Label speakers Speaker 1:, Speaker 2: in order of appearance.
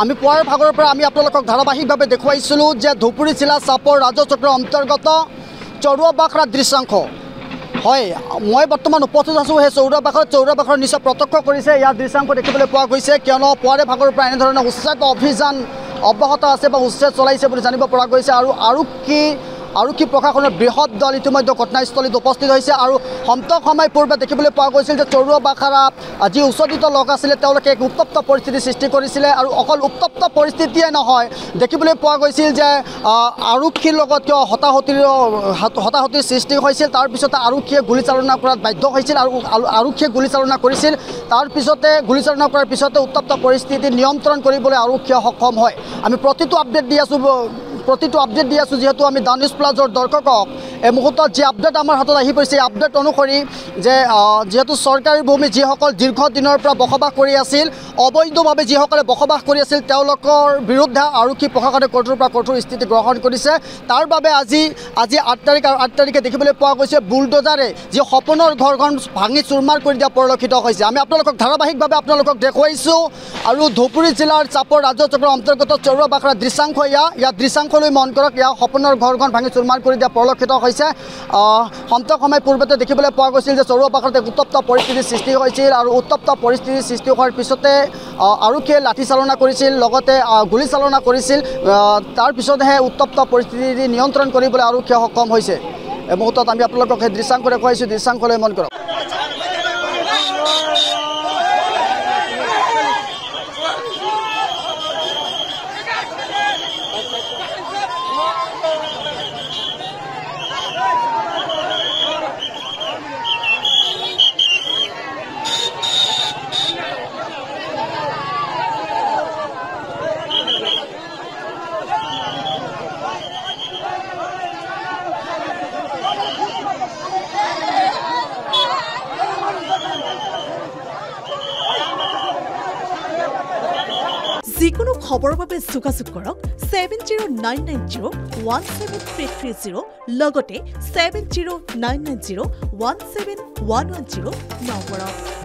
Speaker 1: আমি পুৱাৰ ভাগৰ পৰা আমি আপোনালোকক ধাৰাবাহিকভাৱে দেখুৱাইছিলোঁ যে ধুবুৰী জিলা চাপৰ ৰাজহ চক্ৰৰ অন্তৰ্গত চৰুৱাবাখৰা দৃশ্যাংশ হয় মই বৰ্তমান উপস্থিত আছোঁ সেই চৌৰাবাখৰ নিশ্চয় প্ৰত্যক্ষ কৰিছে ইয়াৰ দৃশ্যাংশ দেখিবলৈ পোৱা গৈছে কিয়নো পুৱাৰে ভাগৰ পৰা এনেধৰণৰ উচ্ছেদ অভিযান অব্যাহত আছে বা উচ্ছেদ চলাইছে বুলি জানিব পৰা গৈছে আৰু আৰক্ষী প্ৰশাসনৰ বৃহৎ দল ইতিমধ্যে ঘটনাস্থলীত উপস্থিত হৈছে আৰু সন্তক সময় পূৰ্বে দেখিবলৈ পোৱা গৈছিল যে চৰুৱাবাখৰা যি উচ্চদিত লোক আছিলে তেওঁলোকে এক উত্তপ্ত পৰিস্থিতিৰ সৃষ্টি কৰিছিলে আৰু অকল উত্তপ্ত পৰিস্থিতিয়ে নহয় দেখিবলৈ পোৱা গৈছিল যে আৰক্ষীৰ লগত কিয় হতাহতিৰ সৃষ্টি হৈছিল তাৰপিছতে আৰক্ষীয়ে গুলীচালনা কৰাত বাধ্য হৈছিল আৰু আৰক্ষীয়ে গুলীচালনা কৰিছিল তাৰপিছতে গুলীচালনা কৰাৰ পিছতে উত্তপ্ত পৰিস্থিতি নিয়ন্ত্ৰণ কৰিবলৈ আৰক্ষীয়ে সক্ষম হয় আমি প্ৰতিটো আপডেট দি আছোঁ যিহেতু আমি দ্য নিউজ প্লাজৰ দৰ্শকক এই মুহূৰ্তত যি আপডেট আমাৰ হাতত আহি পৰিছে এই আপডেট অনুসৰি যে যেহেতু চৰকাৰী ভূমি যিসকল দীৰ্ঘদিনৰ পৰা বসবাস কৰি আছিল অবৈধভাৱে যিসকলে বসবাস কৰি আছিল তেওঁলোকৰ বিৰুদ্ধে আৰক্ষী প্ৰশাসনে কঠোৰ পৰা কঠোৰ স্থিতি গ্ৰহণ কৰিছে তাৰ বাবে আজি 8 তাৰিখ আৰু 8 তাৰিখে দেখিবলৈ পোৱা গৈছে বুলডোজাৰে যি সপোনৰ ঘৰখন ভাঙি চুৰমাৰ কৰি দিয়া পৰিলক্ষিত হৈছে আমি আপোনালোকক ধাৰাবাহিকভাৱে আপোনালোকক দেখুৱাইছোঁ আৰু ধুবুৰী জিলাৰ চাপৰ ৰাজহ চক্ৰৰ অন্তৰ্গত চৰুৱাবাখৰা দৃশ্যাংশ ইয়াৰ দৃশ্যাংশলৈ মন কৰক ইয়াৰ সপোনৰ ঘৰখন ভাঙি চুৰমাৰ কৰি দিয়া পৰিলক্ষিত হৈছে সন্তক সময় পূৰ্বতে দেখিবলৈ পোৱা গৈছিল যে চৰুৱাবাখৰাত উত্তপ্ত পৰিস্থিতিৰ সৃষ্টি হৈছিল আৰু উত্তপ্ত পৰিস্থিতিৰ সৃষ্টি হোৱাৰ পিছতে আৰক্ষীয়ে লাঠিচালনা কৰিছিল লগতে গুলীচালনা কৰিছিল তাৰপিছতহে উত্তপ্ত পৰিস্থিতি নিয়ন্ত্ৰণ কৰিবলৈ আৰক্ষীয়ে সক্ষম হৈছে এই মুহূৰ্তত আমি আপোনালোকক সেই দৃশ্যাংশ দেখুৱাইছোঁ দৃশ্যাংশলৈ মন কৰক
Speaker 2: যিকোনো খবৰৰ বাবে যোগাযোগ কৰক 7099017330 লগতে 7099017110 নম্বৰত।